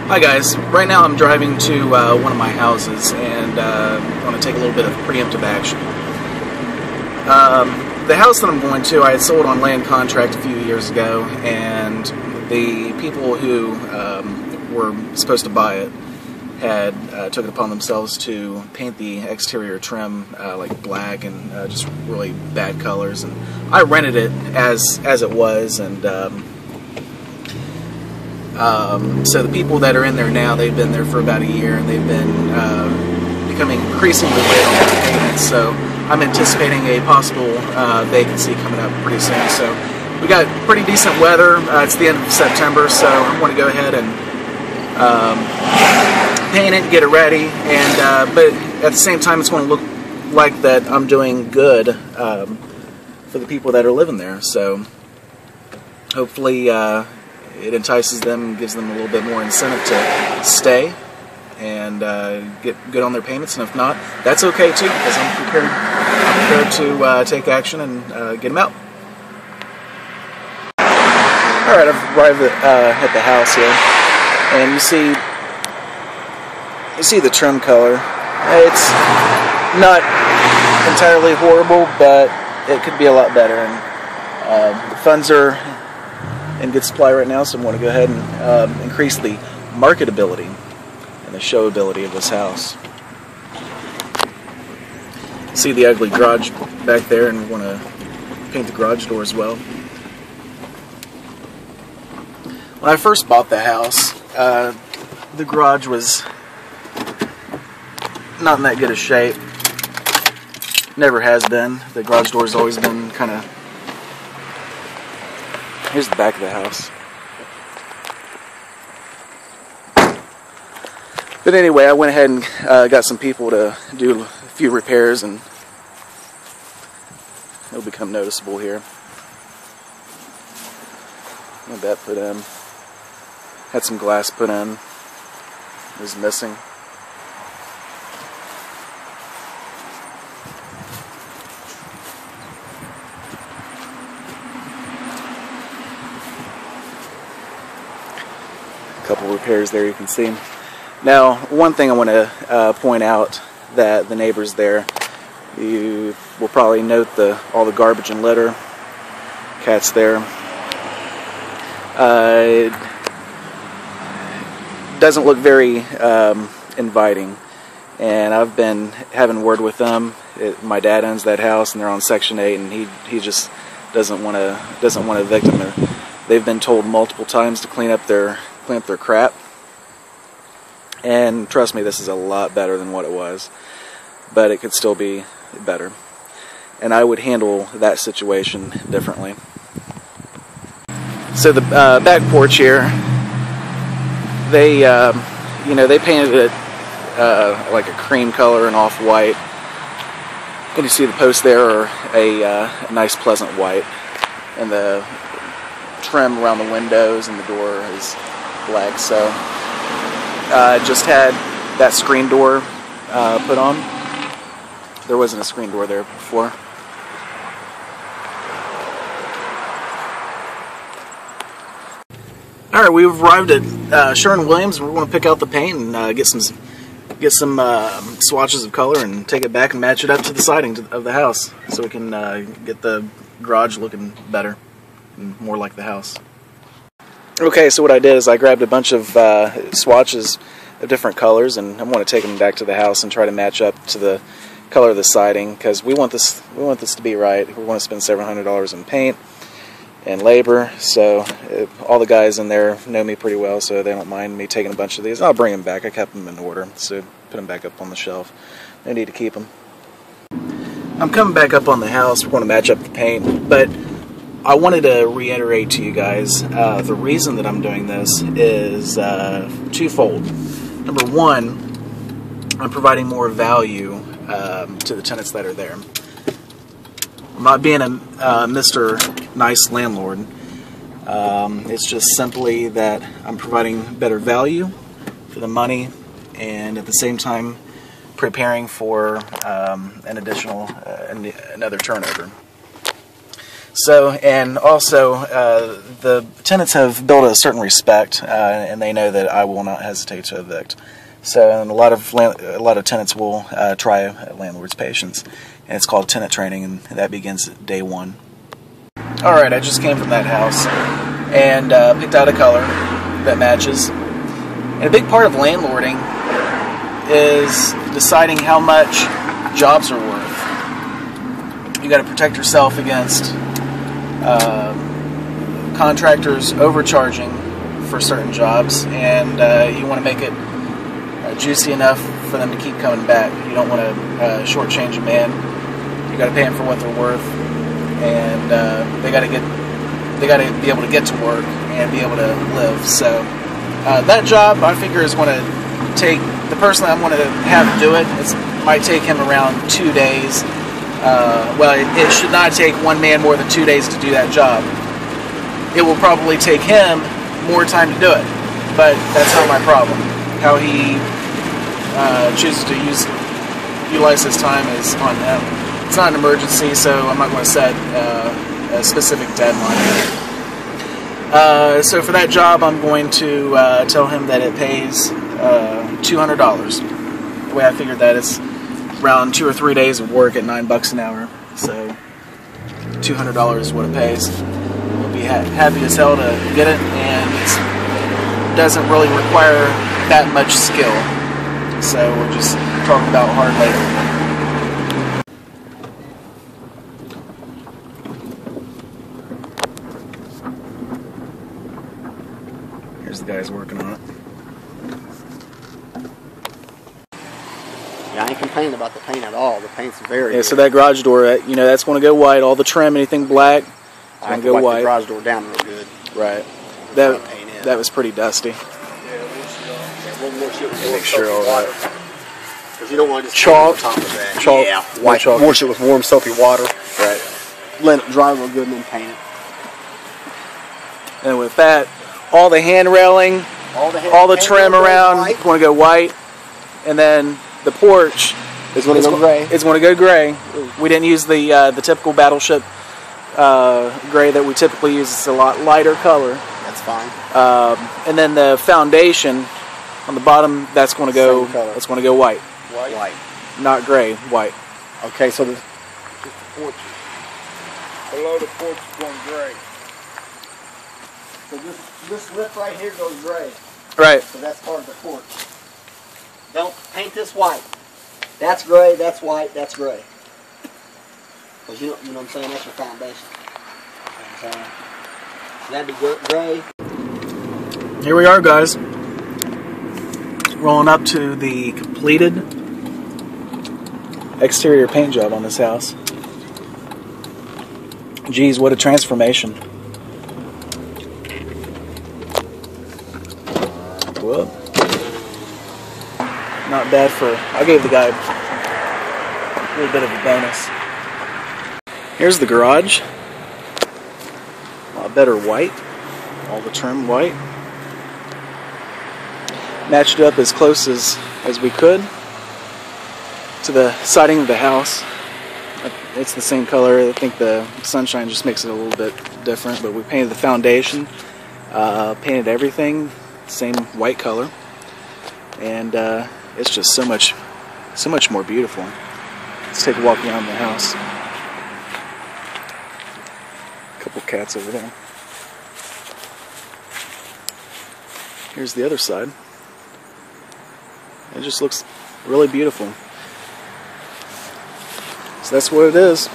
Hi guys, right now I'm driving to one of my houses and I want to take a little bit of preemptive action. The house that I'm going to, I had sold on land contract a few years ago, and the people who were supposed to buy it had took it upon themselves to paint the exterior trim like black and just really bad colors, and I rented it as it was, and so the people that are in there now, they've been there for about a year, and they've been becoming increasingly late on their payments. So I'm anticipating a possible vacancy coming up pretty soon. So we got pretty decent weather. It's the end of September, so I want to go ahead and paint it, get it ready, and but at the same time, it's going to look like that I'm doing good for the people that are living there. So hopefully it entices them, gives them a little bit more incentive to stay and get good on their payments, and if not, that's okay too, because I'm prepared to take action and get them out. Alright, I've arrived at the house here, and you see the trim color. It's not entirely horrible, but it could be a lot better, and the funds are in good supply right now, so I'm going to go ahead and increase the marketability and the showability of this house. See the ugly garage back there, and we want to paint the garage door as well. When I first bought the house, the garage was not in that good a shape. Never has been. The garage door has always been kind of... Here's the back of the house. But anyway, I went ahead and got some people to do a few repairs, and it'll become noticeable here. Had that put in. Had some glass put in. It was missing. Couple repairs there you can see. Now, one thing I want to point out, that the neighbors there, you will probably note all the garbage and litter. Cats there. It doesn't look very inviting, and I've been having word with them. My dad owns that house, and they're on Section 8, and he just doesn't want to evict them. They've been told multiple times to clean up their crap, and trust me, this is a lot better than what it was, but it could still be better, and I would handle that situation differently. So the back porch here, they painted it like a cream color and off-white, and you see the posts there are a nice pleasant white, and the trim around the windows and the door is black. So just had that screen door put on. There wasn't a screen door there before. Alright, we've arrived at Sherwin-Williams, and we're going to pick out the paint and get some swatches of color and take it back and match it up to the siding of the house, so we can get the garage looking better and more like the house. Okay, so what I did is I grabbed a bunch of swatches of different colors, and I'm going to take them back to the house and try to match up to the color of the siding, because we want this to be right. We want to spend several $100s in paint and labor, so all the guys in there know me pretty well, so they don't mind me taking a bunch of these. I'll bring them back. I kept them in order, so put them back up on the shelf. No need to keep them. I'm coming back up on the house. We're going to match up the paint, but I wanted to reiterate to you guys the reason that I'm doing this is twofold. Number one, I'm providing more value to the tenants that are there. I'm not being a Mr. Nice landlord. It's just simply that I'm providing better value for the money, and at the same time preparing for another turnover. So, and also, the tenants have built a certain respect, and they know that I will not hesitate to evict. So, and a lot of tenants will try a landlord's patience, and it's called tenant training, and that begins day 1. All right, I just came from that house and picked out a color that matches. And a big part of landlording is deciding how much jobs are worth. You got to protect yourself against contractors overcharging for certain jobs, and you want to make it juicy enough for them to keep coming back. You don't want to shortchange a man. You got to pay them for what they're worth, and they got to be able to get to work and be able to live. So that job, I figure, is going to take the person I want to have do it. It might take him around 2 days. Well, it should not take one man more than 2 days to do that job. It will probably take him more time to do it, but that's not my problem. How he chooses to utilize his time is on him. It's not an emergency, so I'm not going to set a specific deadline. So for that job, I'm going to tell him that it pays $200. The way I figured that is around 2 or 3 days of work at $9 an hour. So $200 is what it pays. We'll be happy as hell to get it, and it doesn't really require that much skill. So we're just talking about hard labor. Here's the guys working on it. Yeah, I ain't complaining about the paint at all. The paint's very good. So that garage door, that's going to go white. All the trim, anything black, it's going to go white. The garage door down real good. Right. That was pretty dusty. Yeah, we'll make sure all that. Because you don't want to just chalk, top of that. Chalk. Yeah, white. Wash it with warm, soapy water. Right. Let it dry real good and then paint it. And with that, all the hand railing, all the trim around, is going to go white, and then the porch is going to go gray. It's going to go gray. We didn't use the typical battleship gray that we typically use. It's a lot lighter color. That's fine. And then the foundation on the bottom, that's going to go white. White. Not gray, white. Okay, so just the porch. Below the porch is going gray. So this lip right here goes gray. Right. So that's part of the porch. Don't paint this white. That's gray, that's white, that's gray. Because you know what I'm saying? That's your foundation. You know what I'm saying? So that'd be gray. Here we are, guys. Rolling up to the completed exterior paint job on this house. Geez, what a transformation. Whoa. Not bad I gave the guy a little bit of a bonus. Here's the garage. A lot better white. All the trim white. Matched it up as close as we could to the siding of the house. It's the same color. I think the sunshine just makes it a little bit different, but we painted the foundation, painted everything same white color, and it's just so much more beautiful. Let's take a walk around the house. A couple cats over there. Here's the other side. It just looks really beautiful. So that's what it is.